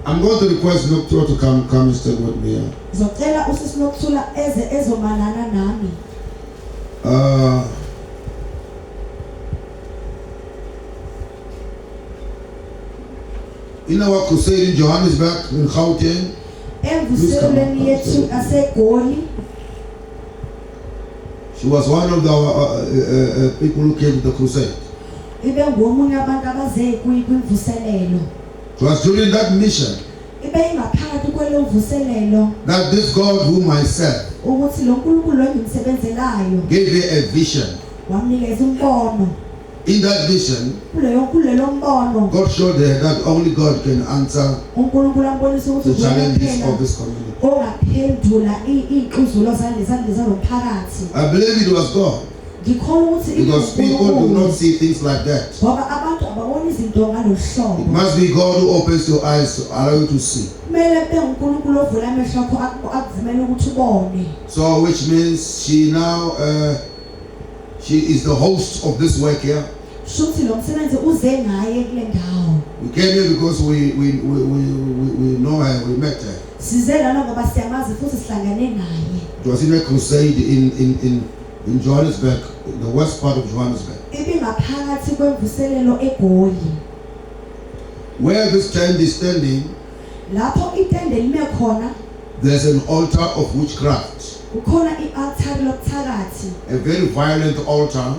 I'm going to request Noctua to come and stand with me. Ngizocela usisi Nokuthula ezomalana nami. In our crusade in Johannesburg, in Gauteng, Emvuselweni yethu aseGoli. she was one of the people who came to the crusade. Ibe ngomunye abantu abaze kwimvuselelo. It was during that mission Ibe ingaphakathi kwelo mvuselelo that this God whom I serve ukuthi lo nkulunkulu lo engimsebenzelayo gave her a vision. wamnikeza umbono. In that vision, Kulelo mbono God showed her that only God can answer uNkulunkulu ambonisa ukuthi the challenges kuphela of this community. ongaphendula izinhluzulo zalomphakathi. I believe it was God, Ngikholwa ukuthi because people do not see things like that. ngoba abantu ababona izinto ngalolu It hlobo. must be God who opens your eyes to allow you to see. Kumele kube uNkulunkulu ovula amehlo akho akuvumela ukuthi ubone. So, which means she now she is the host of this work here. Shuthi lo msebenzi uze ngaye kule ndawo. We came here because we know her, we met her. Size lana ngoba siyamazi futhi sihlangane naye. It was in a crusade in Johannesburg, in the west part of Johannesburg. Ibingaphakathi kwemvuselelo eGoli. Where this tent is standing, Lapho itende lime khona there's an altar of witchcraft. kukhona ialtari lokuthakathi. A very violent altar,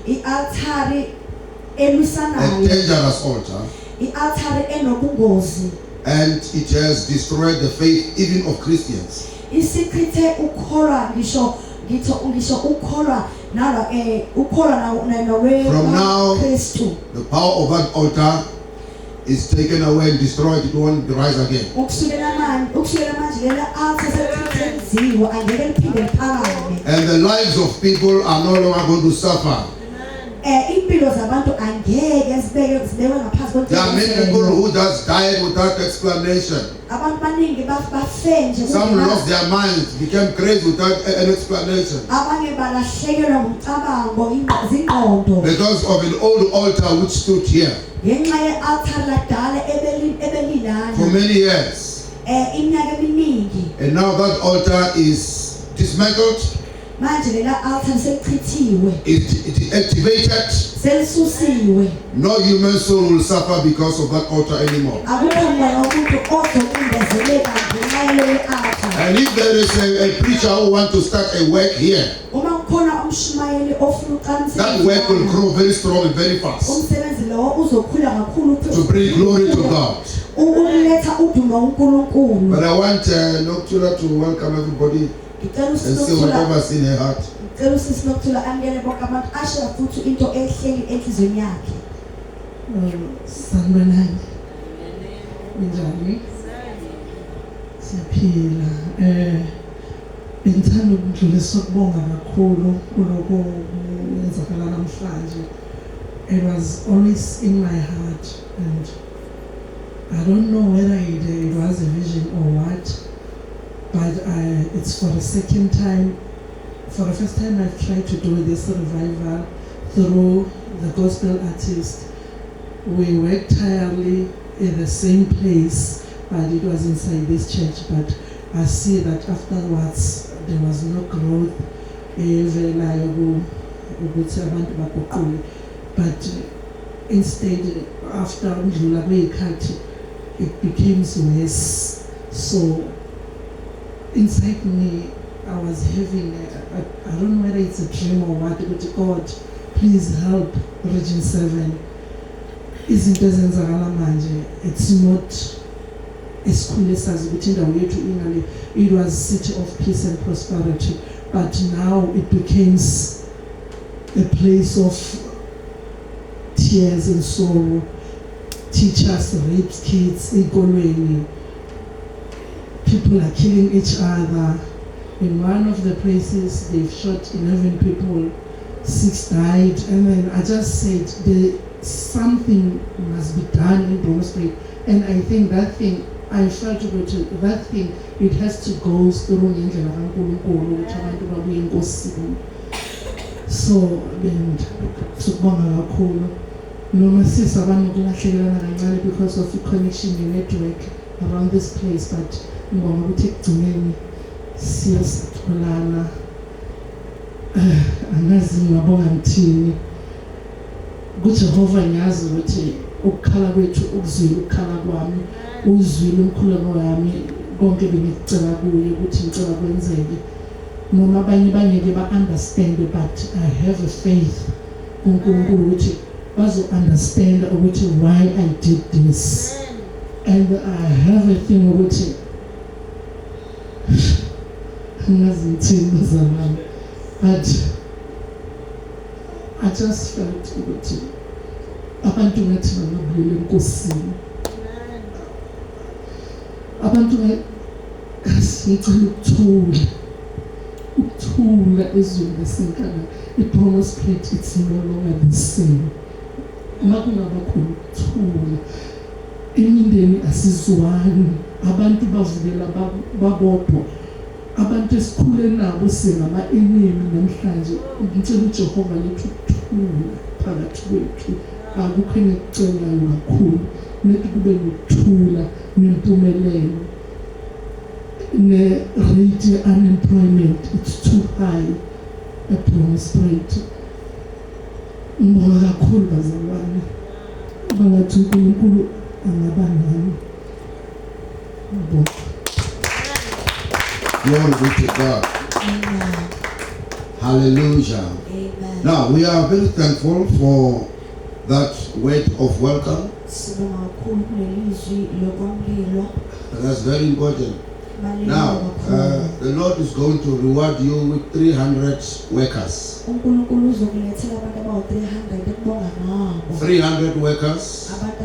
Ialtari a elusanayo. dangerous altar, Ialtari enobungozi. and it has destroyed the faith even of Christians. Isichithe ukholwa ngisho ukholwa nalo ukholwa From now, Kristu. the power of that altar is taken away and destroyed. It won't rise again. Ukusukela manje lela asesethenziwe angeke liphinde liphakame. And the lives of people are no longer going to suffer. Impilo zabantu angeke zibekwe ngaphansi There are many people who just died without explanation. abantu baningi bafe nje. Some lost their minds, became crazy without an explanation. Abanye balahlekelwa ngumcabango izingqondo Because of an old altar which stood here ngenxa ye-altar ladala ebelilana for many years. iminyaka eminingi. And now that altar is dismantled, Manje lela altar selichithiwe, it deactivated. selisusiwe. No human soul will suffer because of that altar anymore. Akukho umuntu ozokungezeleka ngenxa yaleyo altar. And if there is a preacher who wants to start a work here, Uma kukhona umshumayeli ofuna uqala that work will grow very strong and very fast umsebenzi lo uzokhula kakhulu to bring glory to God. ukuletha udumo uNkulunkulu. But I want Noctua to welcome everybody Ngicela and say usinokuthula, whatever's in her heart. ngicela usinokuthula amukele bonke abantu asho futhi into ehleli enhlizweni yakhe. Sanibonani. Njani? Siyaphila. Bengithanda ukudlulisa ukubonga kakhulu kuloko kwenzakala namhlanje. It was always in my heart, and I don't know whether it was a vision or what, but it's for the second time. For the first time I've tried to do this revival through the gospel artist. We worked tirelessly in the same place, but it was inside this church. But I see that afterwards there was no growth. But instead, after it became worse. So inside me, I was having, I don't know whether it's a dream or what, but God, please help Region 7. Izinto ezenzakala manje, it's not esikhulu esazi ukuthi indawo yethu ingale. It was city of peace and prosperity, but now it becomes a place of tears and sorrow. Teachers rape kids, ekolweni. People are killing each other. In one of the places, they've shot 11 people, 6 died, and then I just said something must be done in Bronx Street. And I think that thing, I felt that thing, it has to go through ngendlela kaNkulunkulu ukuthi abantu babuye enkosini. So sukubonga kakhulu noma sisa abantu kulahlekelana kancane because of the connection, the network. around this place, but ngibona ukuthi ekugcineni siyasitholana. Angazi ngiyabonga ngithini. kuJehova ngiyazi ukuthi ukukhala kwethu ukuzwile ukukhala kwami uzwile umkhuleko wami konke bengicela kuye ukuthi ngicela kwenzeke noma abanye bangeke ba-understand but I have a faith uNkulunkulu ukuthi bazo understand ukuthi why I did this and I have a thing ukuthi angazi ngithini bazalwane but I just felt ukuthi abantu ngathi bangabuyela enkosini. Abantu ngicela ukuthula ezweni lasenkangala. I-promise plate it's no longer the same. Makungaba khona ukuthula. Imindeni asizwani. Abantu bavukela babodwa. Abantu esikhule nabo singama-enemy namhlanje. Ngicela uJehova lethu ukuthula phakathi kwethu. Akukho engikucelayo kakhulu. Nethi kube nokuthula nempumelelo. Ne-rate unemployment it's too high. A-promise rate. Ngibonga kakhulu bazalwane. Bangathi uNkulunkulu angaba nami. Ngibonga. Glory be to God. Amen. Hallelujah. Amen. Now, we are very thankful for that word of welcome. Sibonga kakhulu kulelizwi lokwamukela. That's very important. Now, the Lord is going to reward you with 300 workers. uNkulunkulu uzokulethela abantu abawu-300 ekubonga ngabo. 300 workers Abantu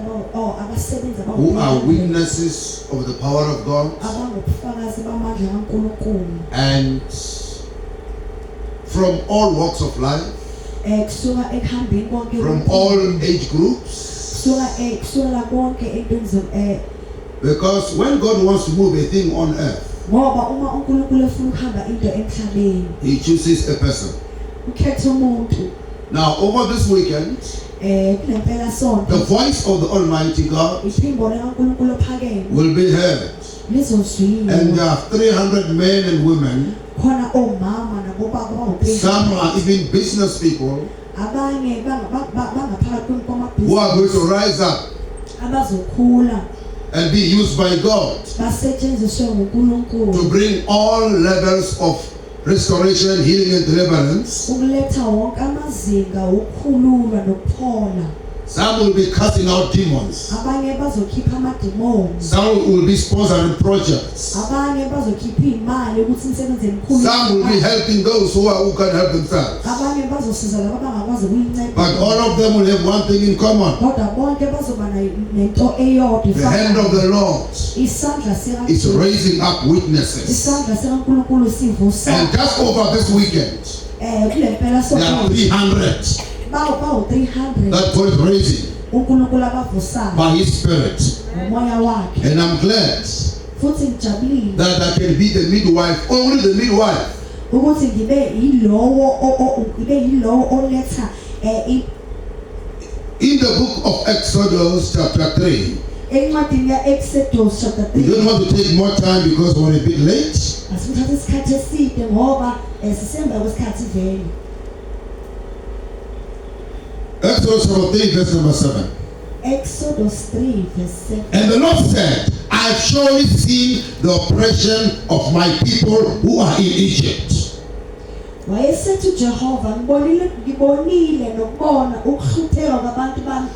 abasebenzi who are witnesses of the power of God abangubufakazi bamandla kaNkulunkulu. and from all walks of life, Kusuka ekuhambeni konke from all age groups. kusukela konke entweni Because when God wants to move a thing on earth, ngoba uma uNkulunkulu efuna ukuhamba into emhlabeni He chooses a person. ukhetha umuntu. Now, over this weekend, Kulempela sonto the voice of the Almighty God iphimbo likaNkulunkulu ophakeme will be heard. lizozwiwa. And there are 300 men and women. Khona omama nabobaba Some are even business people abanye bangaphakathi who are going kwamabhizinisi to rise up abazokhula and be used by God basetshenziswe nguNkulunkulu to bring all levels of restoration, healing, and deliverance. ukuletha wonke amazinga okukhululwa nokuphola. Some will be casting out demons. Abanye bazokhipha amademoni. Some will be sponsoring projects. Abanye bazokhipha imali ukuthi imisebenzi emikhulu. Some will be helping those who can help themselves. Abanye bazosiza labo abangakwazi ukuyinceda. But all of them will have one thing in common: Kodwa bonke bazoba nento eyodwa. the hand of the Lord Isandla is raising up witnesses. Isandla sikaNkulunkulu sivusa. And just over this weekend, Kulempela there are sonto 300 bawu-300 that God is raising uNkulunkulu abavusayo by His Spirit. ngomoya wakhe. And I'm glad Futhi ngijabulile that I can be the midwife, only the midwife, ukuthi ngibe yilowo oletha in the book of Exodus chapter 3. encwadini ya-Exodus chapter We 3. don't want to take more time because we're a bit late. Asithatha isikhathi eside ngoba sisemva kwesikhathi vele. Exodus chapter 3 verse number 7. Exodus 3 verse 7. And the Lord said, I've surely seen the oppression of my people who are in Egypt. Wayesethi uJehova ngibonile nokubona ukuhlupheka kwabantu bami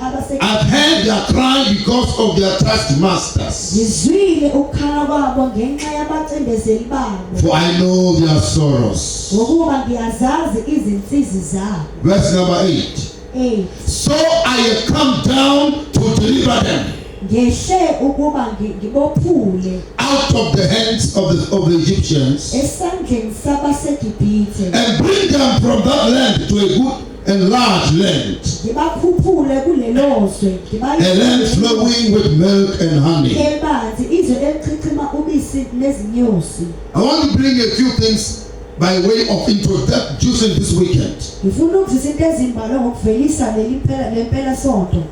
I've heard their cry because of their taskmasters. ngizwile ukukhala kwabo ngenxa yabacindezeli babo. For I know their sorrows. Ngokuba ngiyazazi izinsizi zabo. Verse number 8. So I have come down to deliver them Ngehle ukuba ngibophule out of the hands of the Egyptians esandleni sabaseGibhithe and bring them from that land to a good and large land, ngibakhuphule kulelozwe a land flowing with milk and honey. ebanzi izwe elichichima ubisi nezinyosi. I want to bring a few things by way of introduction this weekend. Ngifuna ukuzisa into ezimbalwa ngokuvelisa lempela sonto.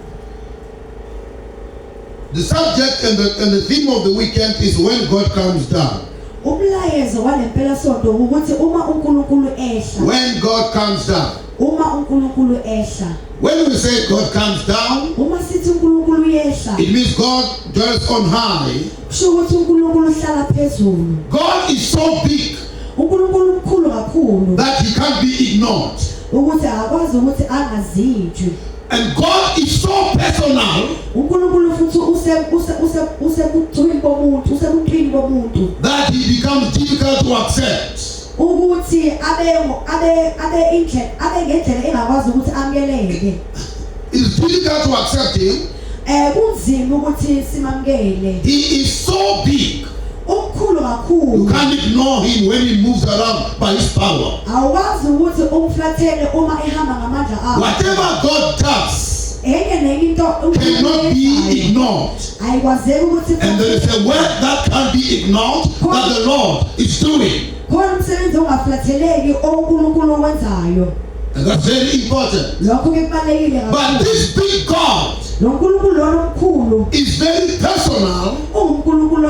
The subject and the theme of the weekend is when God comes down. Umlayezo walempela sonto ukuthi uma uNkulunkulu ehla. When God comes down. Uma uNkulunkulu ehla. When we say God comes down, Uma sithi uNkulunkulu uyehla. it means God dwells on high. Kusho ukuthi uNkulunkulu uhlala phezulu. God is so big uNkulunkulu mkhulu kakhulu that he can't be ignored. ukuthi akwazi ukuthi angazijwe. And God is so personal uNkulunkulu futhi usebuthwini bomuntu, usebuthwini bomuntu. that he becomes difficult to accept. Ukuthi abe ngendlela engakwazi ukuthi amukeleke. It's difficult to accept him. Kunzima ukuthi simamukele. He is so big. Umkhulu You kakhulu. can't ignore him when he moves around by his power. Awukwazi ukuthi umflathele uma ehamba ngamandla akhe. Whatever God does Enye nenye into cannot be ignored. ayikwazeki ukuthi And there is a work that can't be ignored that the Lord is doing. khona umsebenzi ongaflatheleki oNkulunkulu owenzayo. And that's very important. Lokho kubalulekile But kakhulu. this big God Lo nkulunkulu lona omkhulu is very personal uNkulunkulu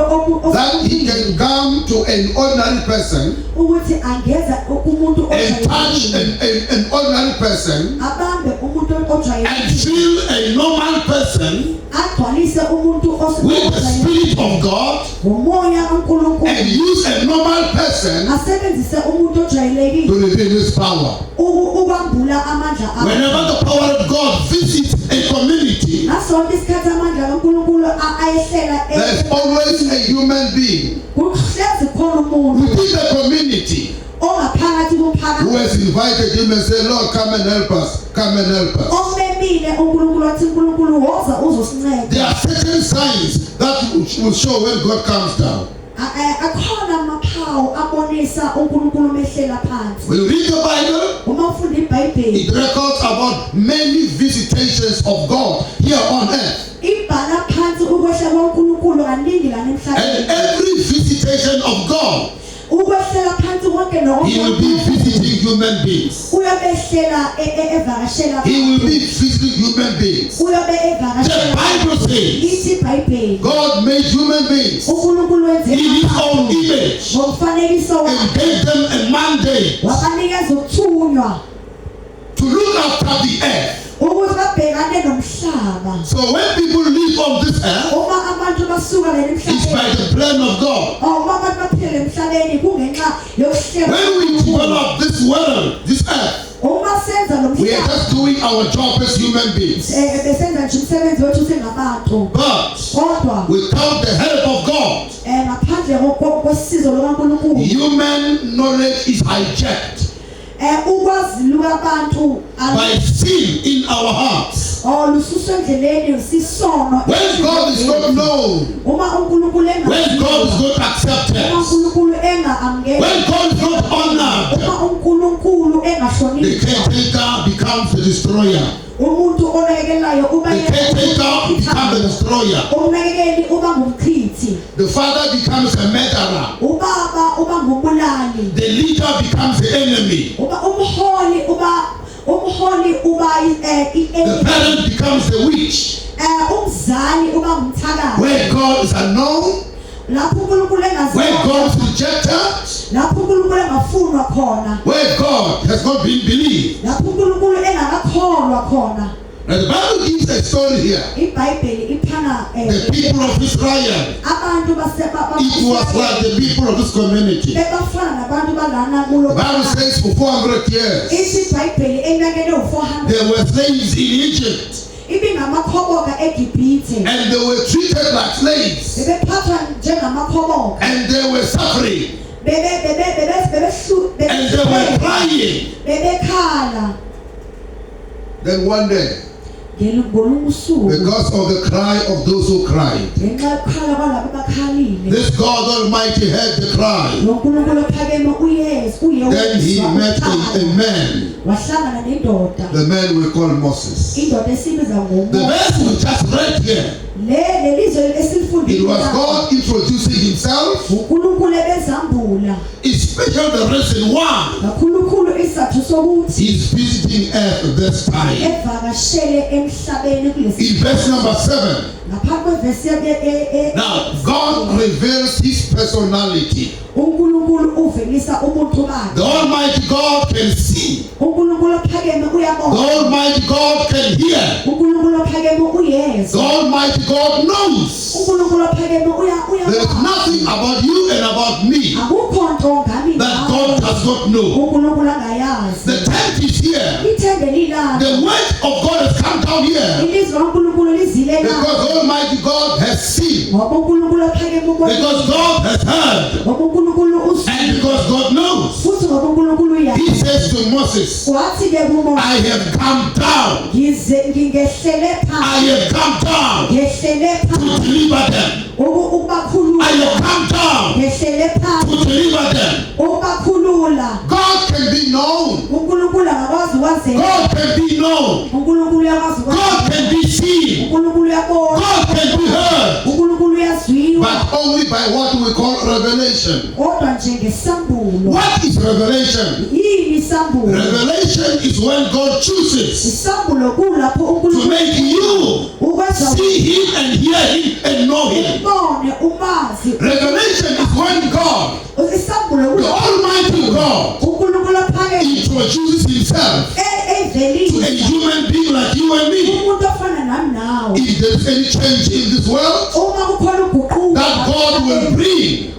that he can come to an ordinary person ukuthi angeza umuntu and touch ojwayelekile. an ordinary person Abambe umuntu and ojwayelekile. fill a normal person Agcwalise umuntu with the Spirit of God ngomoya kaNkulunkulu. and use a normal person Asebenzise umuntu ojwayelekile to reveal his power. ukwambula amandla akhe. Whenever the power of God visits a community, Nasonke isikhathi amandla kaNkulunkulu ayehlela there's always a human being kuhlezi khona umuntu within the community ongaphakathi who komphakathi has invited him and said, Lord, come and help us. Come and help us. omemile uNkulunkulu wathi uNkulunkulu woza uzosinceda. There are certain signs that will show when God comes down. Akhona amaphawu abonisa uNkulunkulu mehlela phansi. When you read the Bible, Uma ufunda iBhayibheli it records about many visitations of God here on earth. ibhala phansi ukwehla kwaNkulunkulu kaningi la And emhlabeni. every visitation of God, Ukwehlela phansi konke he will be visiting human beings. uyabehlela evakashela. He will be visiting human beings. Uyobe The evakashela. Bible says Ithi iBhayibheli God made human beings uNkulunkulu wenze in his own abantu image ngomfanekiso and wakhe. gave them a mandate Wabanikeza ukuthunywa to look after the earth. ukuthi babhekane nomhlaba. So when people live on this earth, Uma abantu basuka le it's by emhlabeni, the plan of God. uma abantu baphila emhlabeni kungenxa yokuhlela. When we develop this world, this earth, Uma senza lo we are mhlaba just doing our job as human beings. besenza nje umsebenzi wethu singabantu. But Kodwa without the help of God, ngaphandle kosizo lukaNkulunkulu human knowledge is hijacked ukwazi lukabantu by sin in our hearts. lususwe endleleni sisono. When God is not known, Uma uNkulunkulu when God is not accepted, uNkulunkulu engaamukeli, when God is not honored, uma uNkulunkulu the engahlonishwa, caretaker becomes the destroyer. umuntu onakekelayo uba The caretaker becomes the destroyer. umnakekeli uba ngumchithi, The father becomes a murderer. ubaba uba ngumulali, The leader becomes the enemy. umholi uba The parent becomes the witch. umzali uba ngumthakazi. Where God is unknown, Lapho uNkulunkulu where God engaziwa, is rejected, lapho uNkulunkulu engafunwa khona, where God has not been believed. lapho uNkulunkulu engakakholwa khona. Now the Bible gives a story here. iBhayibheli iphana The people of Israel, abantu it was like the people of this community. bebafana nabantu balana kulo. The Bible says for 400 years, Ithi iBhayibheli eminyakeni ewu-400 there were slaves in Egypt ibingamakhoboka eGibhithe, and they were treated like slaves bebephathwa njengamakhoboka, and they were suffering bebehlu- and they were crying. bebekhala. Then one day, Ngolunye usuku because of the cry of those who cried, ngenxa yokukhala kwalabo bakhalile, this God Almighty heard the cry. noNkulunkulu ophakeme uYesu Then he met a man. wahlangana nendoda, The man we call Moses. indoda esibiza The ngoMose. verse we just read here It was God introducing himself, especially the reason why he's visiting earth this time. In verse number 7, now God reveals his personality. The Almighty God can see. The Almighty God can hear. The Almighty God knows. There is nothing about you and about me that God does not know. The tent is here. The weight of God has come down here because Almighty God has seen, because God has heard, and because God knows. He says to Moses, I have come down. I have come down to deliver them. I have come down to deliver them. God can be known. God can be known. God can be seen. God can be heard. But only by what we call revelation. What is revelation? Revelation is when God chooses to make you see him and hear him and know him. Revelation is when God, the Almighty God, introduces himself to a human being like you and me. If there is any change in this world that God will bring,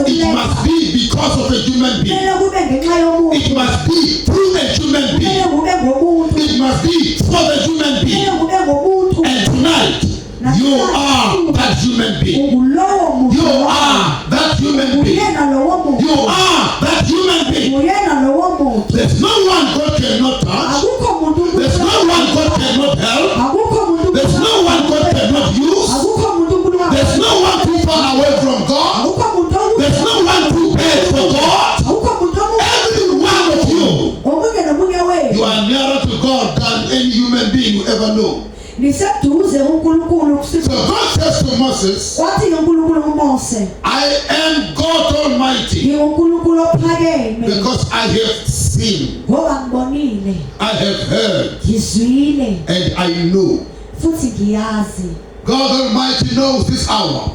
it must be because of a human being. It must be through a human being. It must be for the human being. And tonight, you are that human being. You are that human being. You are that human being. There's no one God cannot touch. There's no one God cannot help. There's no one God cannot use. There's no one too far away from God. There's no one too bad for God. Every one of you, you are nearer to God than any human being you ever know. So God says to Moses, I am God Almighty because I have seen, I have heard, and I know. God Almighty knows this hour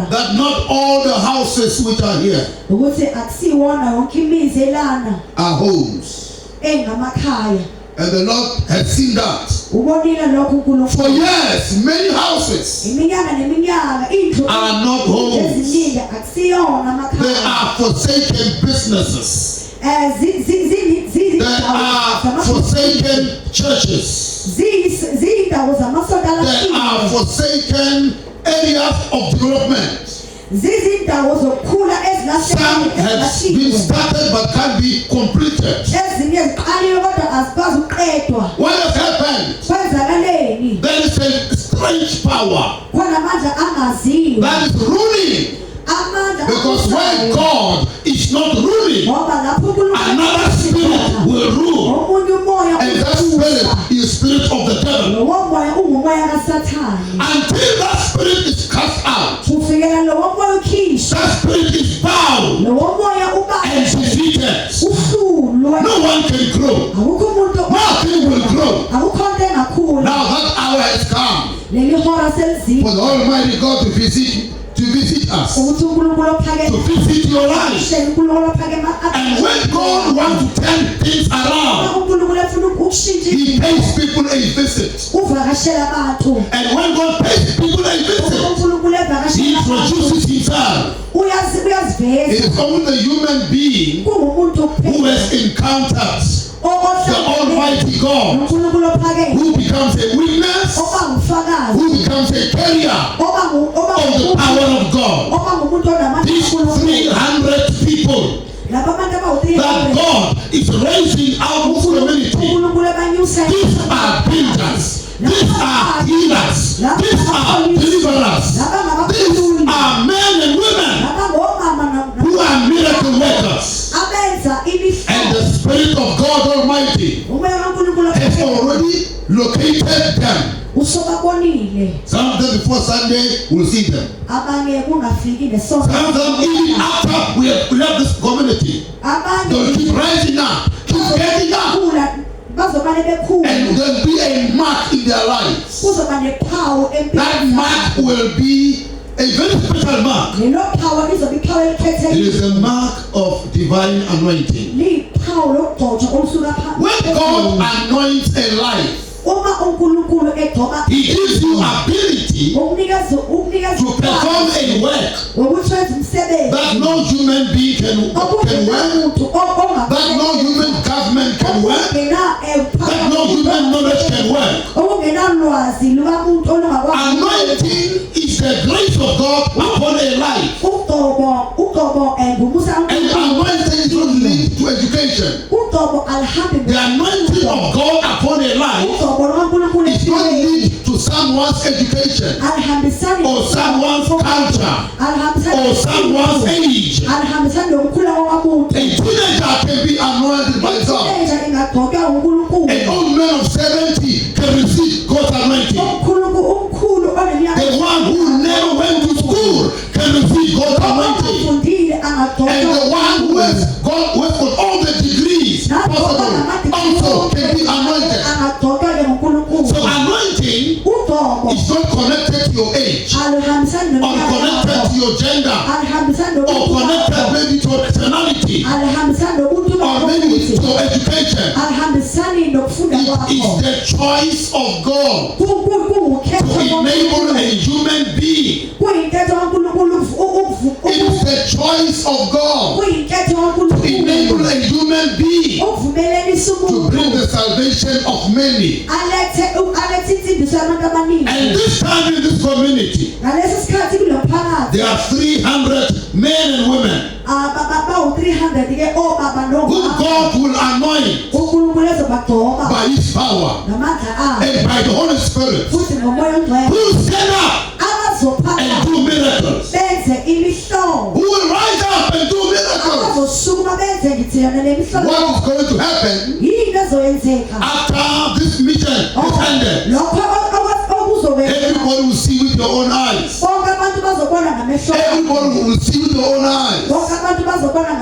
that not all the houses which are here are homes. And the Lord has seen that. For years, many houses are not homes. They are forsaken businesses. They are forsaken churches. They are forsaken areas of development. Some have been started but can't be completed. What has happened? There is a strange power that is ruling. Because when God is not ruling, another spirit will rule. And that spirit is spirit of the devil. Until that spirit is cast out, that spirit is bound and defeated. No one can grow. Nothing will grow. Now that hour has come for the Almighty God to visit us, to visit your life. And when God wants to turn things around, he pays people a visit. And when God pays people a visit, he introduces himself. It is only the human being who has encountered the Almighty God, who becomes a witness, who becomes a carrier of the power of God. These 300 people that God is raising out of community, these are builders, these are healers, these are deliverers, these are men and women who are miracle workers. And the Spirit of God Almighty has already located them. Sunday, we'll see them. abanye kungafiki Some of them, even after we have this community, they'll keep rising up, keep getting up, and there'll be a mark in their lives. That mark will be a very special mark. It is a mark of divine anointing. When God anoints a life, He gives you ability to perform a work that no human being can work, that no human government can work, that no human knowledge can work. Anointing is the grace of God upon a life. And anointing is not linked to education. The anointing of God upon a life is not linked to someone's education or someone's culture or someone's age. A teenager can be anointed by God. An old man of 70 can receive God's anointing. The one who never went to school can receive God's anointing. And the one who has got all the degrees possible also can be anointed. So anointing is not connected to your age, or connected to your gender, or connected maybe to your nationality, or maybe to your education. It is the choice of God to enable a human being. It is the choice of God to enable a human being to bring the salvation of many. And this time in this community, there are 300 men and women who God will anoint by His power and by the Holy Spirit, who stand up and do miracles, who will rise up and do miracles. What is going to happen after this mission is ended? Everybody will see with your own eyes. Everybody will see with your own eyes.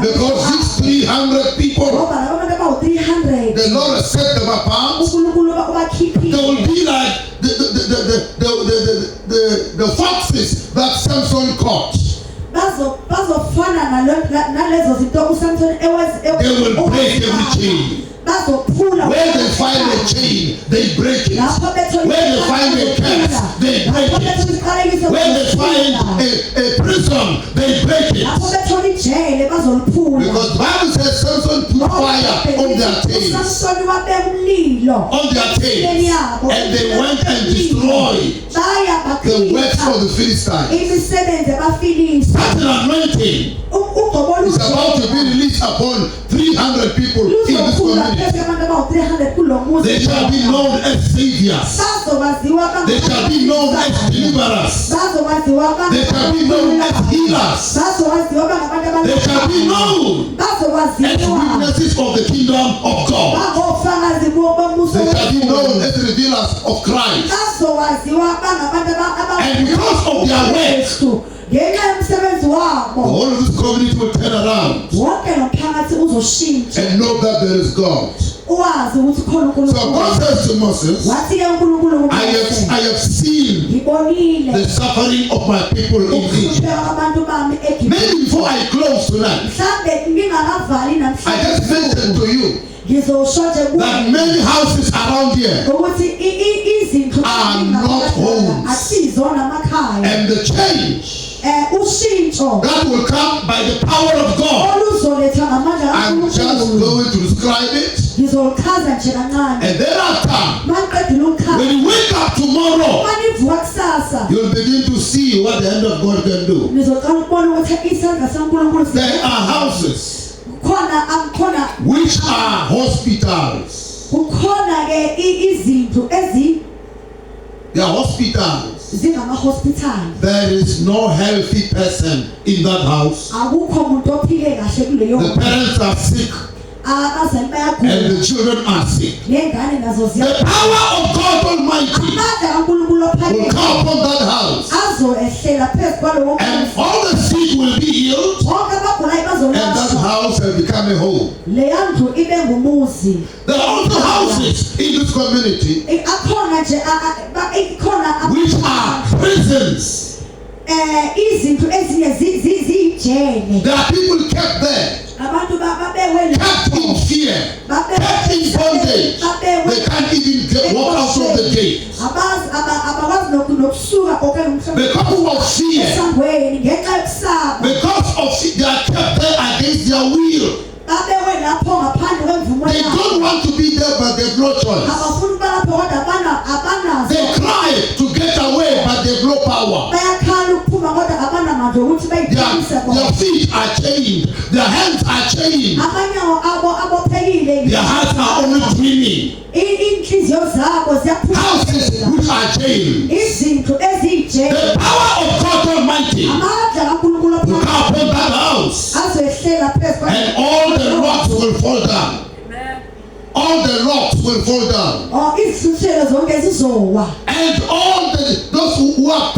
Because these 300 people, the Lord has set them apart. They will be like the foxes that Samson caught. They will break every chain. Where they find a chain, they break it. Where they find a curse, they break it. Where they find a prison, they break it. Because the Bible says Samson put fire on their tails. On their tails. And they went and destroyed the works of the Philistines. Such an anointing is about to be released upon 300 people in this community. They shall be known as saviors. They shall be known as deliverers. They shall be known as healers. They shall be known as witnesses of the kingdom of God. They shall be known as revealers of Christ. And because of their works, the whole of this community will turn around and know that there is God. So God says to Moses, I have seen the suffering of my people in Egypt. Maybe before I close tonight, I just mentioned to you that many houses around here are not homes. And the change that will come by the power of God, I'm just going to describe it. And thereafter, when you wake up tomorrow, you'll begin to see what the hand of God can do. There are houses which are hospitals. They are hospitals. There is no healthy person in that house. The parents are sick. abazali bayagula and the children are sick. nengane nazo The power of God Almighty amandla kaNkulunkulu will ophakeme come upon that house, azoehlela phezu kwalowo and muzi all the sick will be healed, bonke abagulayo and that bazolashwa house will become a home. leya ndlu ibe ngumuzi. There are also houses in this community Akhona nje ikhona which are prisons. izinto ezinye ziyijele There are people kept there, abantu babekwe kept in fear, kept in bondage. They can't even walk out of the gate abakwazi nokusuka because of fear. esangweni ngenxa yokusaba Because of fear, they are kept there against their will. babekwe lapho ngaphandle kwemvumo They yabo don't want to be there, but they've no choice. abafuni ukuba lapho kodwa abanazo They cry to get away, but they've no power. bayakhala ukuphuma kodwa abanamandla ukuthi bayiphilise Their feet are chained, their hands are chained, abanyawo abo abophekile their hearts are only dreaming. inhliziyo zabo Houses ziyaphuzela which are chained. izinto eziyijele The power of God Almighty amandla kaNkulunkulu will come ophakeme upon that house, azoehlela phezu and all the rocks will fall down. All the rocks will fall down, izihluthelo zonke zizowa and all those who are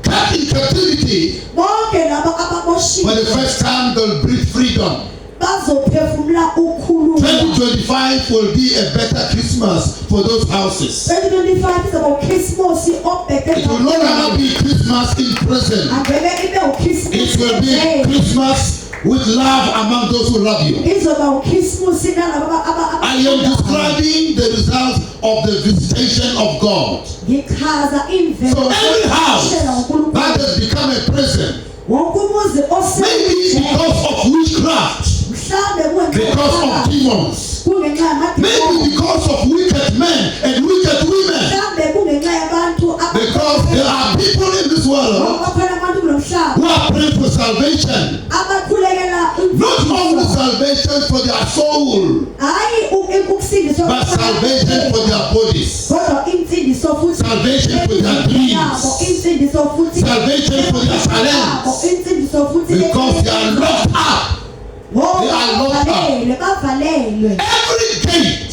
kept in captivity bonke labo for ababoshiwe the first time they'll breathe freedom. bazophefumula ukhululwa 2025 will be a better Christmas for those houses. 2025 izoba ukhrisimosi obheke It will no longer be Christmas in prison. angeke ibe It ukhrisimosi will be ebheke. Christmas with love among those who love you. izoba ukhrisimosi nalabo I am describing the result of the visitation of God. ngichaza imvelo So every house yokushela uNkulunkulu. that has become a prison, wonke umuzi maybe because of witchcraft, mhlawumbe because of demons, kungenxa maybe yamademoni because of wicked men and wicked women, mhlawumbe kungenxa yabantu because there are people in this world bakhona abantu kulo mhlaba who are praying for salvation, abakhulekela not only salvation for their soul, hayi ukusindiswa but salvation for their bodies, kodwa insindiso futhi salvation for their yabo dreams, insindiso futhi salvation for their talents, insindiso futhi because they are locked up. They are locked up. bavalelwe Every gate,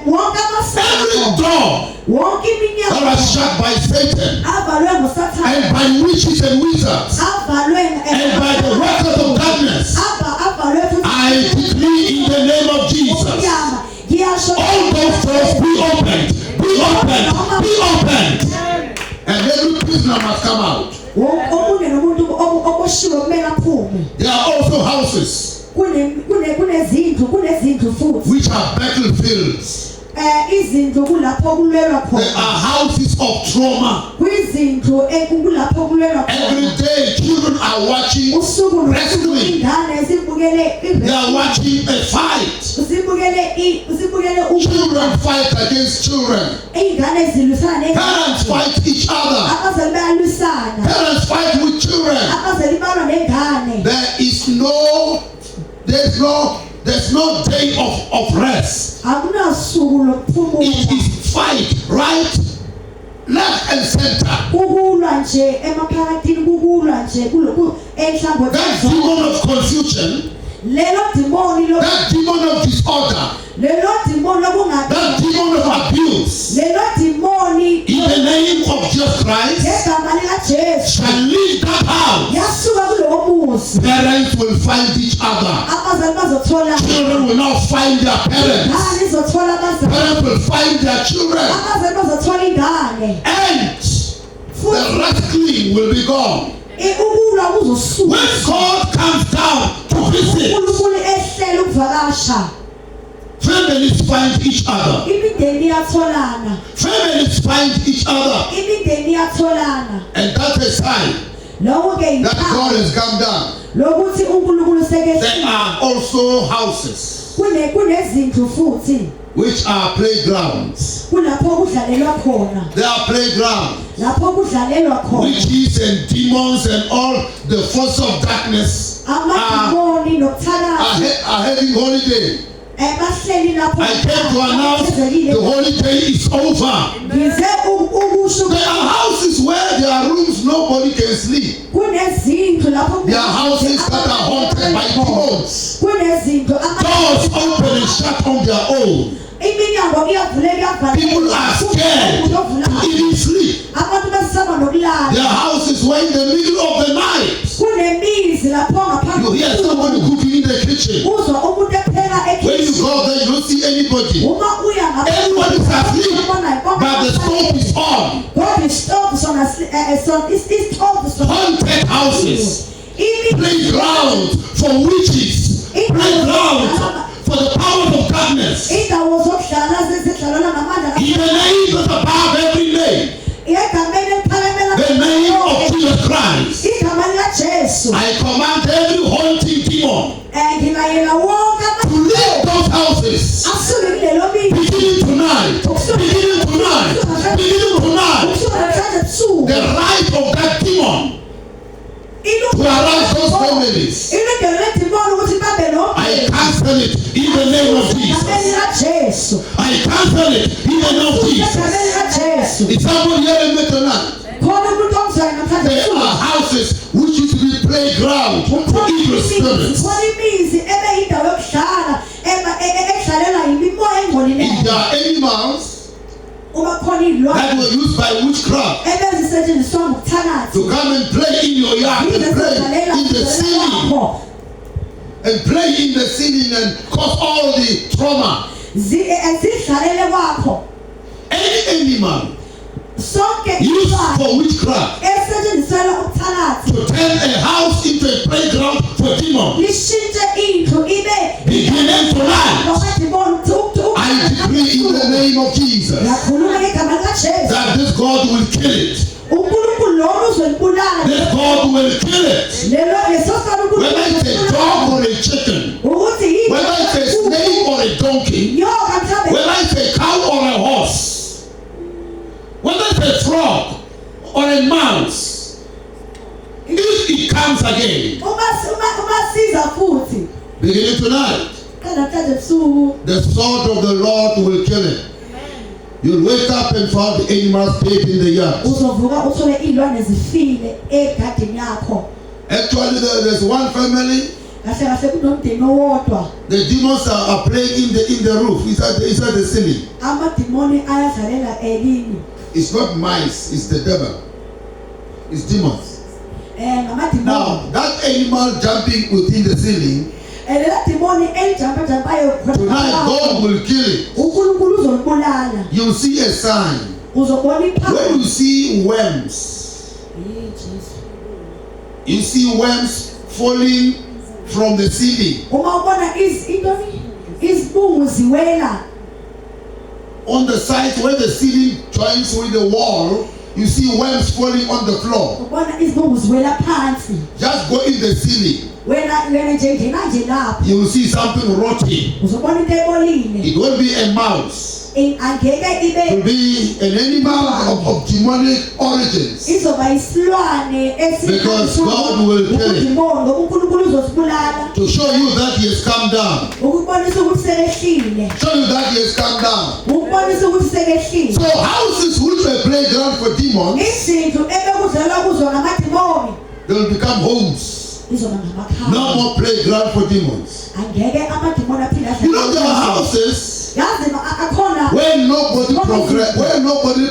wonke every amasango door wonke that was iminyango shut by Satan avalwe ngusathane and by witches and wizards avalwe and by the workers of darkness, avalwe futhi I decree in the name of Jesus, umnyama ngiyasho all those doors be opened, be opened, be opened, and every prisoner must come out. wonke omunye nomuntu oboshiwe kumele aphume There are also houses kunezindlu futhi which are battlefields. izindlu kulapho kulwelwa There khona are houses of trauma. kwizindlu kulapho kulwelwa Every khona day children are watching usuku nosuku wrestling. ingane zibukele They are watching a fight. zibukele Children fight against children. ingane zilwisana Parents fight each other. abazali bayalwisana Parents fight with children. abazali balwa nengane There's no day of rest. akunasuku lokuphumula It is fight, right, left and center. kukulwa nje emaphakathini kukulwa nje That demon of confusion, lelo dimoni that demon of disorder, lelo dimoni that lokungabi demon of abuse, lelo dimoni in the name of Jesus Christ, ngegama likaJesu shall leave that house. yasuka kulowo muzi Parents will find each other. abazali bazothola Children will now find their parents. ingane izothola abazali Parents will find their children. abazali bazothola ingane And the futhi wrestling will be gone. ukulwa kuzosuka When God comes down to visit, uNkulunkulu ehlele ukuvakasha families find each other. imindeni iyatholana Families find each other. imindeni iyatholana And that's a sign lokho ke that God yikho has come down. lokuthi uNkulunkulu There sekehlile are also houses kunezindlu futhi which are playgrounds. kulapho kudlalelwa khona There are playgrounds. lapho kudlalelwa khona Witches and demons and all the forces of darkness amadimoni nokuthakathi are having holiday. I came to announce the holiday is over. There are houses where there are rooms nobody can sleep. There are houses that are haunted by demons. Doors open and shut on their own. People are scared to even sleep. There are houses where in the middle of the night you hear somebody cooking in the kitchen. When you go there, you don't see anybody. Everybody is asleep, but the stove is on. Haunted houses, playground for witches, playground for the power of darkness. In the name that's above every name, the name of Jesus Christ, I command every haunting demon to leave those houses. Beginning tonight, the right of that demon to arouse those families, I cancel it in the name of Jesus. I cancel it in the name of Jesus. Is somebody hearing me tonight? There are houses which used to be playground for evil spirits. If there are animals that were used by witchcraft to come and play in your yard and play in the ceiling and play in the ceiling and cause all the trauma. Any animal used for witchcraft to turn a house into a playground for demons, beginning tonight, I decree in the name of Jesus that this God will kill it. This God will kill it. Whether it's a dog or a chicken, whether it's a snake or a donkey, whether it's a cow or a horse, whether it's a frog or a mouse, if it comes again, beginning tonight, the sword of the Lord will kill it. You'll wake up and find the animals dead in the yard. Actually, there's one family. The demons are playing in the roof, inside the ceiling. It's not mice, it's the devil. It's demons. Now, that animal jumping within the ceiling, tonight God will kill it. You'll see a sign. When you see worms, you see worms falling from the ceiling. On the side where the ceiling joins with the wall, you see worms falling on the floor. Just go in the ceiling. You will see something rotting. It won't be a mouse. It will be an animal of demonic origins. Because God will kill it. To show you that He has come down. Show you that He has come down. So houses which were playground for demons, they will become homes. No more playground for demons. You know, there are houses where nobody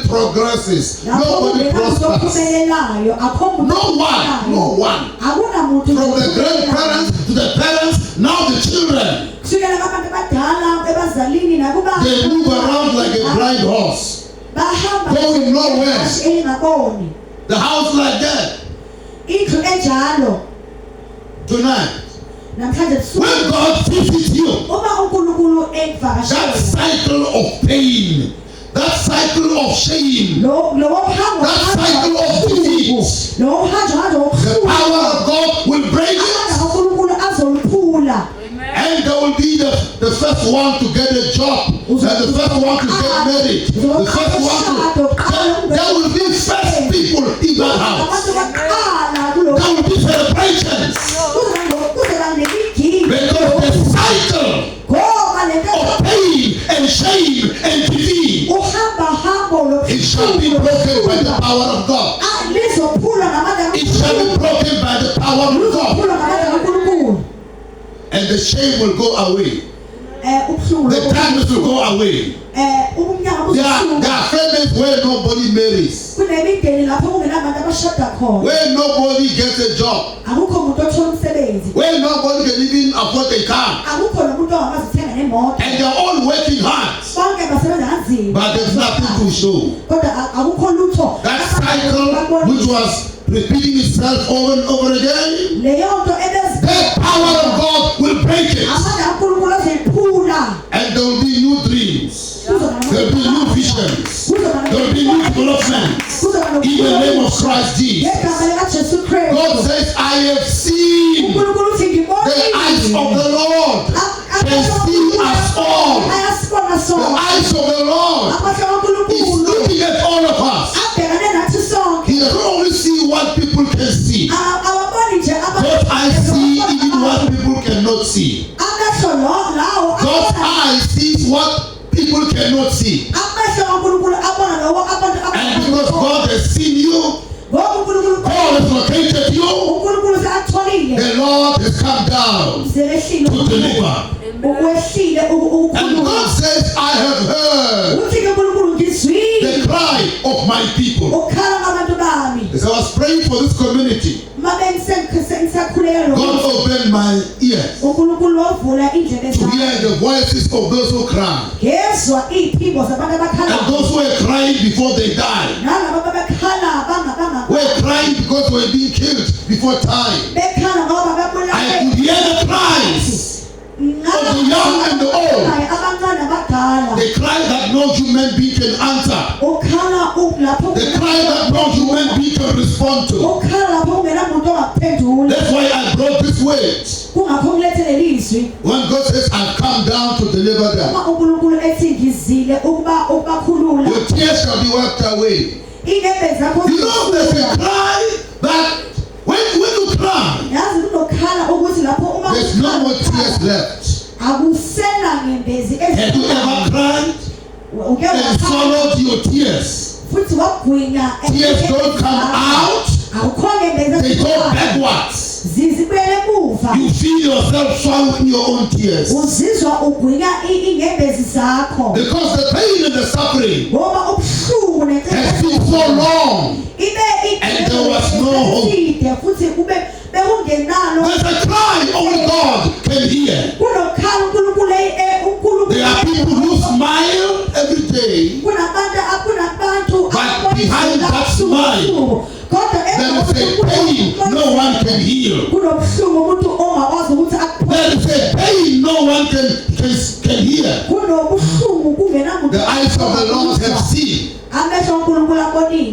progresses, nobody prospers. No one. From the grandparents to the parents, now the children. They move around like a blind horse, going nowhere. The house like that. Tonight, when God visits you, that cycle of pain, that cycle of shame, that cycle of defeat, the power of God will break it. And there will be the first one to get a job, and the first one to get married, the first one to... There will be first people in that house. There will be celebrations. Because the cycle shall be broken by the power of God. It shall be broken by the power of God. And the shame will go away. The darkness will go away. There are families where nobody marries, where nobody gets a job, where nobody can even afford a car, and they're all working hard, but there's nothing to show. That cycle which was repeating itself over and over again, the power of God will break it. And there will be new dreams, there will be new visions, there will be new developments in the name of Christ Jesus. God says, I have seen the eyes of the Lord can see us all. The eyes of the Lord is looking at all of us. He doesn't only see what people can see, but I see even what people cannot see. God's eye sees what people cannot see. And because God has seen you, God has located you, the Lord has come down to deliver. And God says, I have heard the cry of my people. As I was praying for this community, God opened my ears to hear the voices of those who cry, and those who were crying before they died, were crying because they were being killed before time. I could hear the cries of the young and the old. They cry that no human being can answer. They cry that no human being can respond to. That's why I brought this word. When God says, I've come down to deliver them, your tears shall be wiped away. You know, there's a cry that when you cry, there's no more tears left. Have you ever cried and swallowed your tears? Tears don't come out, they go backwards. You feel yourself swallowing your own tears. Because the pain and the suffering has been so long, and there was no hope. There's a cry only God can hear. There are people who smile every day, but behind that smile, there is a pain no one can heal. There is a pain no one can hear. The eyes of the Lord have seen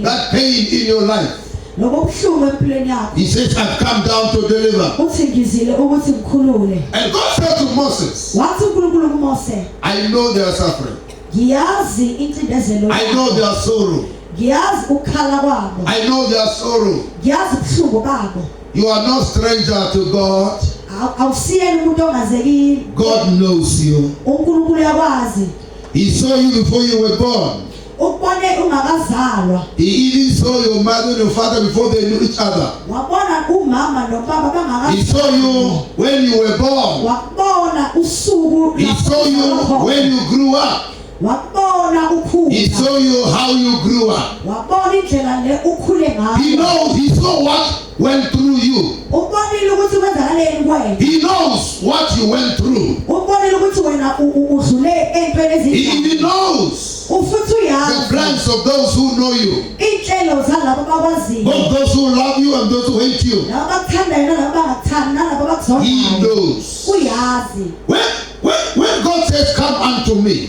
that pain in your life. He says, I've come down to deliver. And God said to Moses, I know they are suffering. I know their sorrow. I know their sorrow. You are no stranger to God. God knows you. He saw you before you were born. He even saw your mother and your father before they knew each other. He saw you when you were born. He saw you when you grew up. He saw you how you grew up. He saw what went through you. He knows what you went through. He even knows the plans of those who know you, both those who love you and those who hate you. He knows. When God says, come unto me,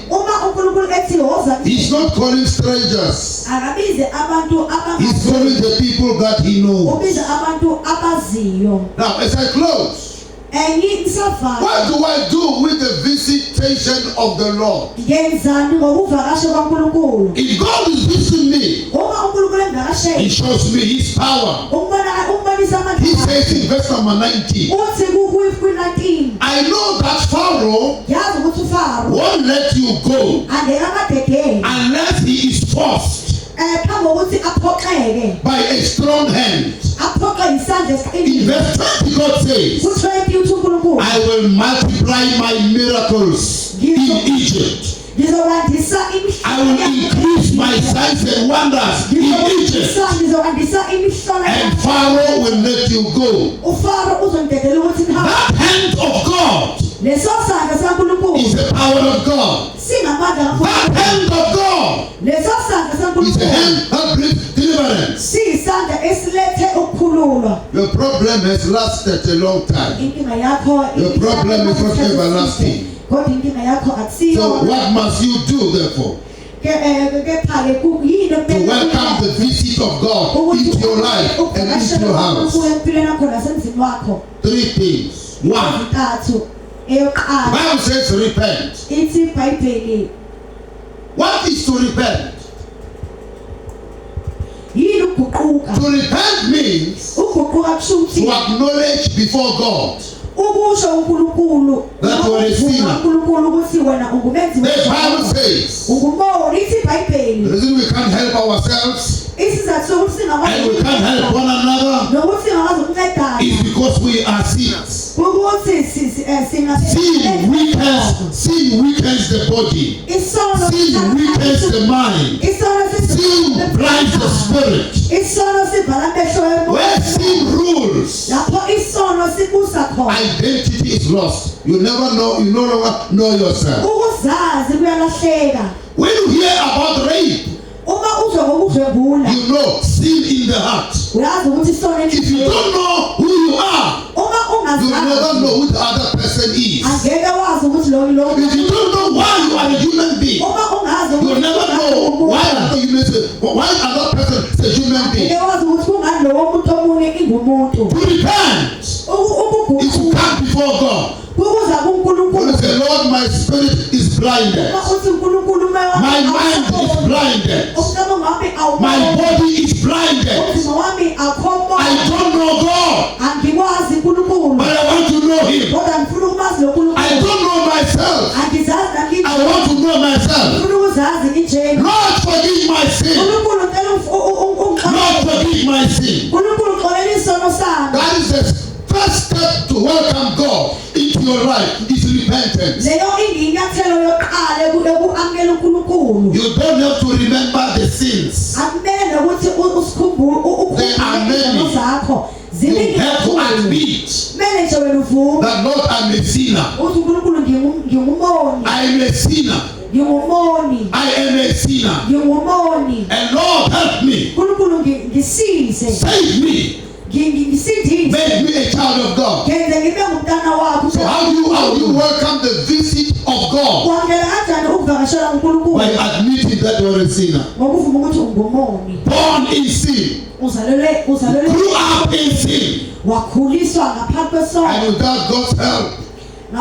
He's not calling strangers. He's calling the people that He knows. Now, as I close, what do I do with the visitation of the Lord? If God is visiting me, He shows me His power. He says in verse number 19, I know that Pharaoh won't let you go unless he is forced. by a strong hand. In verse 20 God says, I will multiply my miracles in Egypt. I will increase my signs and wonders in Egypt, and Pharaoh will let you go. That hand of God is the power of God. That hand of God is the hand that brings deliverance. Your problem has lasted a long time. Your problem is not everlasting. So what must you do therefore to welcome the visit of God into your life and into your house? 3 things. 1. The Bible says repent. What is to repent? To repent means to acknowledge before God that you are a sinner. The Bible says the reason we can't help ourselves and we can't help one another is because we are sinners. Sin weakens the body. Sin weakens the mind. Sin blinds the spirit. Where sin rules, identity is lost. You never know, you no longer know yourself. When you hear about rape, you know sin in the heart. If you don't know who you are, you never know who the other person is. If you don't know why you are a human being, you never know why another person is a human being. To repent is to come before God. When you say, Lord, my spirit is blinded, my mind is blinded, my body is blinded, I don't know God, but I want to know Him. I don't know myself, I want to know myself. Lord, forgive my sin. Lord, forgive my sin. That is the first step to welcome God into your life, is repentance. You don't have to remember the sins. There are many. You have to admit that, Lord, I'm a sinner. I am a sinner. I am a sinner. And Lord, help me. Save me. Make me a child of God. So how do you welcome the visit of God? By admitting that you are a sinner. Born in sin. Grew up in sin. And without God's help, you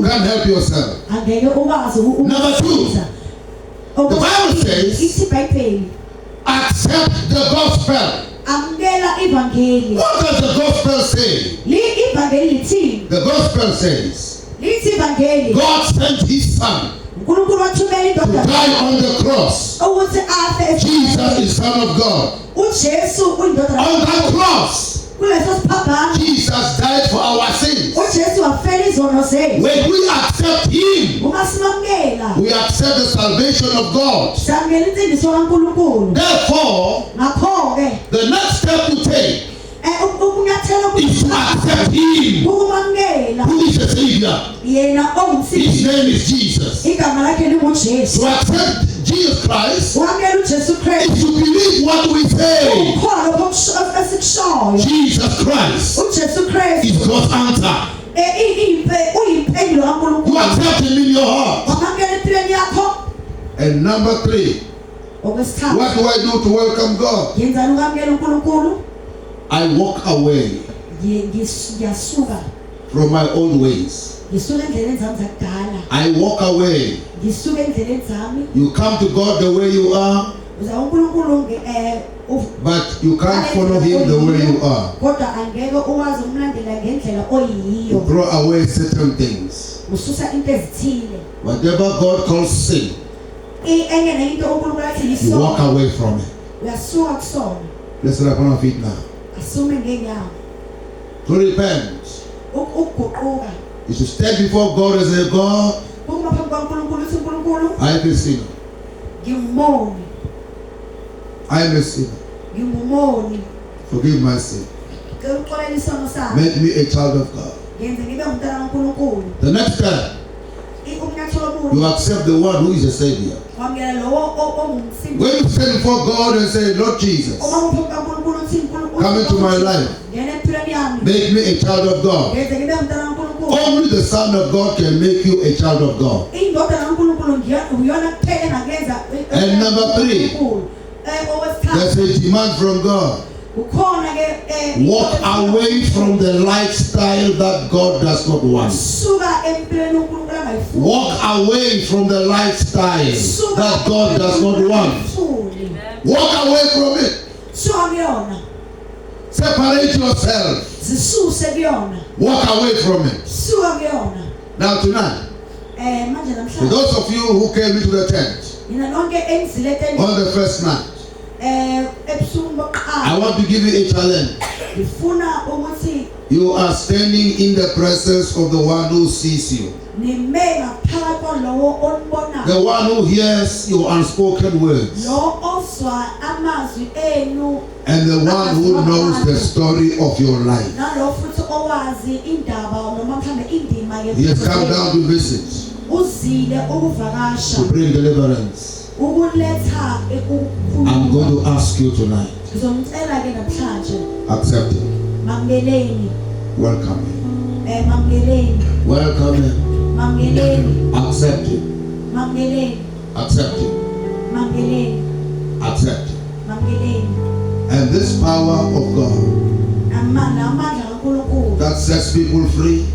can't help yourself. Number 2, the Bible says, accept the gospel. What does the gospel say? The gospel says God sent His Son to die on the cross. Jesus is Son of God. On that cross, Jesus died for our sins. When we accept Him, we accept the salvation of God. Therefore, the next step to take is to accept Him, who is the Savior. His name is Jesus. To accept Jesus Christ is to believe what we say. Jesus Christ is God's answer. You accept Him in your heart. And number 3, what do I do to welcome God? I walk away from my old ways. I walk away. You come to God the way you are, but you can't follow Him the way you are. You throw away certain things. Whatever God calls sin, You walk away from it. Let's get up on our feet now. To repent. You should stand before God and say, God, I am a sinner. I am a sinner. Forgive my sin. Make me a child of God. The next time, you accept the one who is a Savior. When you stand before God and say, Lord Jesus, come into my life. Make me a child of God. Only the Son of God can make you a child of God. And number 3, there's a demand from God. Walk away from the lifestyle that God does not want. Walk away from the lifestyle that God does not want. Walk away from it. Separate yourself. Walk away from it. Now tonight, for those of you who came into the tent on the first night, I want to give you a challenge. You are standing in the presence of the one who sees you. The one who hears your unspoken words. And the one who knows the story of your life. He has come down to visit, to bring deliverance. I'm going to ask you tonight. Accept him. Welcome him. Welcome him. Accept him. Accept him. Accept him. And this power of God that sets people free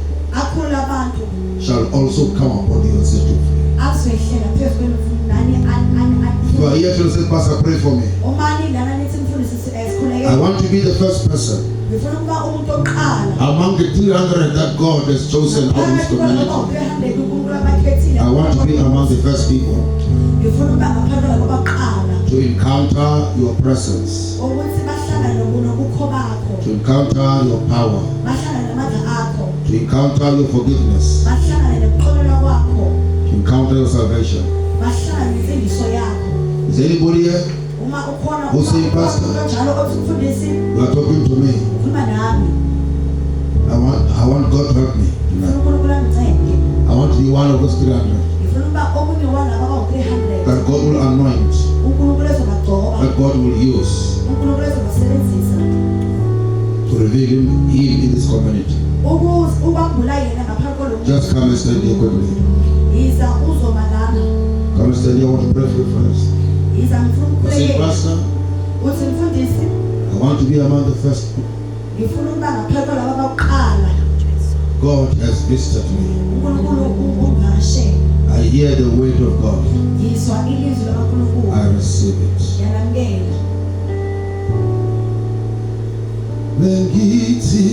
shall also come upon you and set you free. If you are here to say, Pastor, pray for me. I want to be the first person among the 300 that God has chosen out of this community. I want to be among the first people to encounter your presence, to encounter your power, to encounter your forgiveness, to encounter your salvation. Is anybody here who say, Pastor, you are talking to me? I want God to help me tonight. I want to be one of those 300 that God will anoint, that God will use to reveal him in this community. Just come and stand here quickly. Come and stand here. I want to pray for you first. I say, Pastor, I want to be among the first. God has visited me. I hear the word of God. I receive it. Bengithi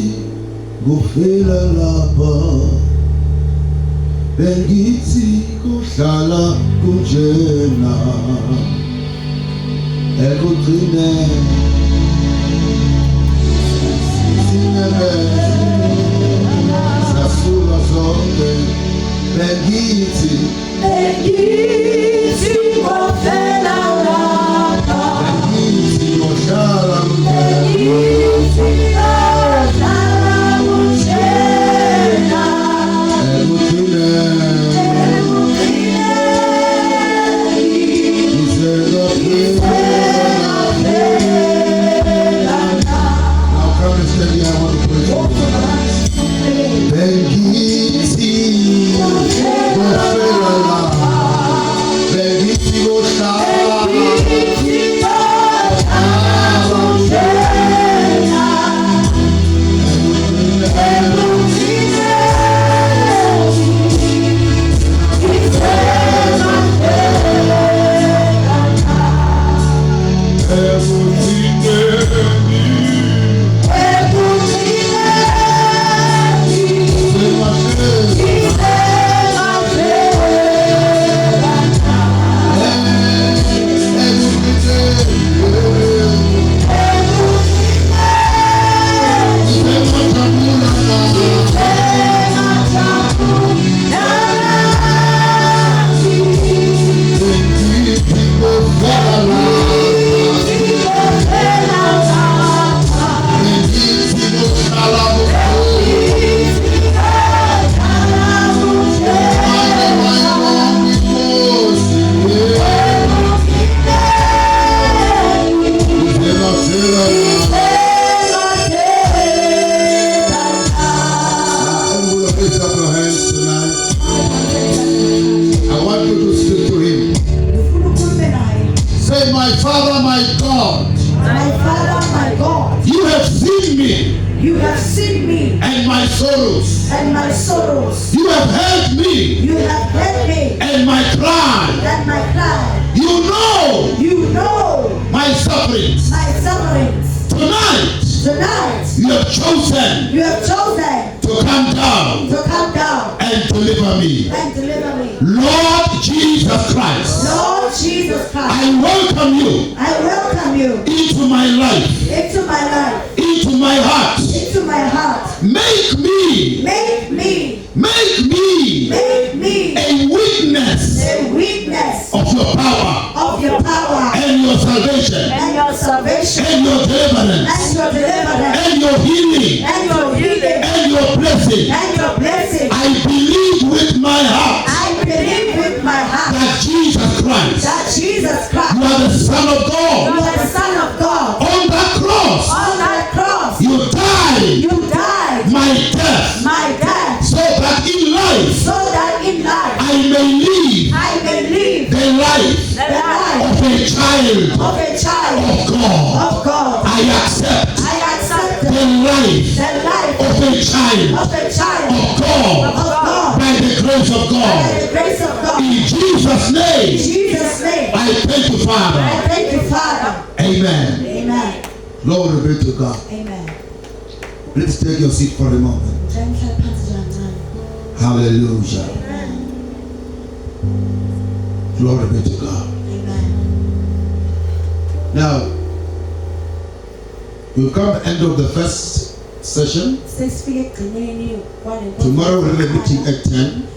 kufela lapha, bengithi kuhlala kunjena, ekugcine sasuka zonke, bengithi kufela lapha, bengithi kuhlala kunjena. Yeah. seen me and my sorrows. and my sorrows. You have heard me You have heard me and my cry. and my cry. You know You know my sufferings. my sufferings. Tonight, Tonight, you have chosen you have chosen to come down to come down and deliver me. and deliver me. Lord Jesus Christ, Lord Jesus Christ, I welcome you I welcome you into my life, into my life, into my heart. into my heart. Make me Make me a witness a witness of your power of your power and your salvation and your salvation and your deliverance and your deliverance and your healing and your healing and your blessing. and your blessing. I believe with my heart I believe with my heart that Jesus Christ, that Jesus you Christ, are the Son of you God. are the Son of God. On that cross, On that cross, you died you died my death my death so that in life so that in life I may live I may live the life the life of a child of a child of God. of God. I accept I accept the life the life of a child of a child of God of God by the grace of by God. the grace of God. In Jesus' In name, Jesus' name, I thank you, I Father. thank you, Father. Amen. Amen. Glory be to God. Amen. Please take your seat for a moment. Hallelujah. Glory be to God. Amen. Now, we've come to the end of the first session. Tomorrow we'll have a meeting at 10.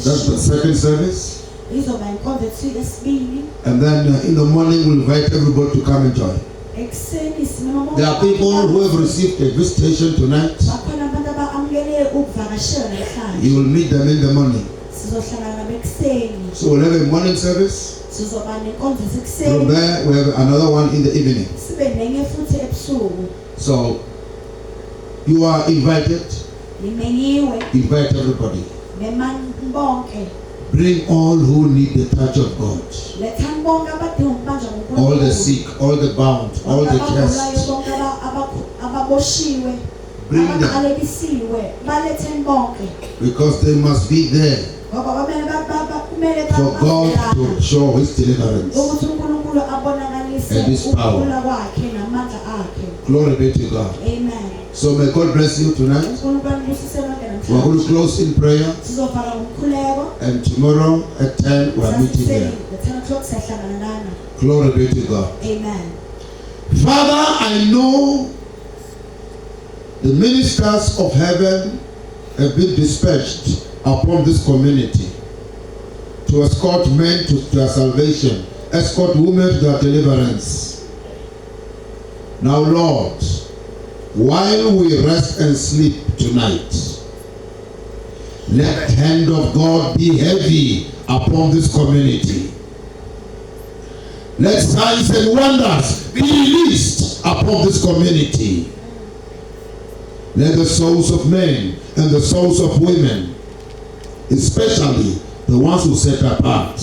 That's the second service. And then in the morning we'll invite everybody to come and join. There are people who have received a visitation tonight. You will meet them in the morning. So we'll have a morning service. From there we have another one in the evening. So you are invited. Invite everybody. Bring all who need the touch of God. All the sick, all the bound, all the cast. Bring them. Because they must be there for God to show His deliverance and His power. Glory be to God. Amen. So may God bless you tonight. We are going to close in prayer. And tomorrow at 10 we are meeting here. Glory be to God. Amen. Father, I know the ministers of heaven have been dispatched upon this community to escort men to their salvation, escort women to their deliverance. Now, Lord, while we rest and sleep tonight, let the hand of God be heavy upon this community. Let signs and wonders be released upon this community. Let the souls of men and the souls of women, especially the ones who set apart,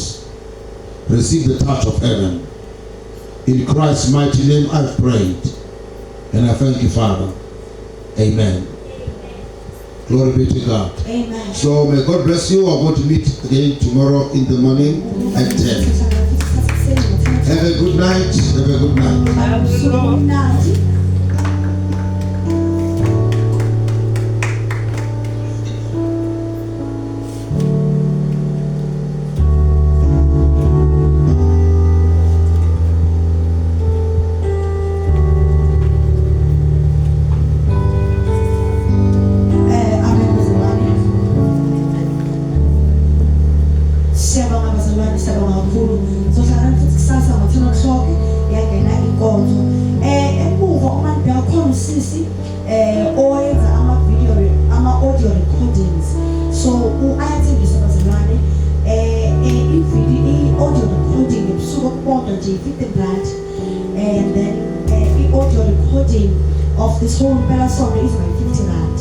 receive the touch of heaven. In Christ's mighty name I've prayed. And I thank you, Father. Amen. Glory be to God. Amen. So may God bless you. I'm going to meet again tomorrow in the morning at 10. Have a good night. Have a good night. Of this whole song is my 50 rand.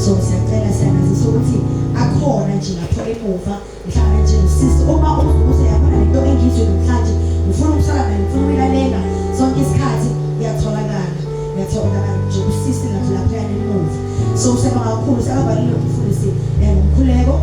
So siyacela siyazi ukuthi akhona nje lapho emuva mhlawumbe nje usisi uma uze yabona lento engizwe namhlanje ufuna ukusala nayo ufuna ukulalela sonke isikhathi iyatholakala so siyabonga kakhulu siyakabalile umfundisi ngomkhuleko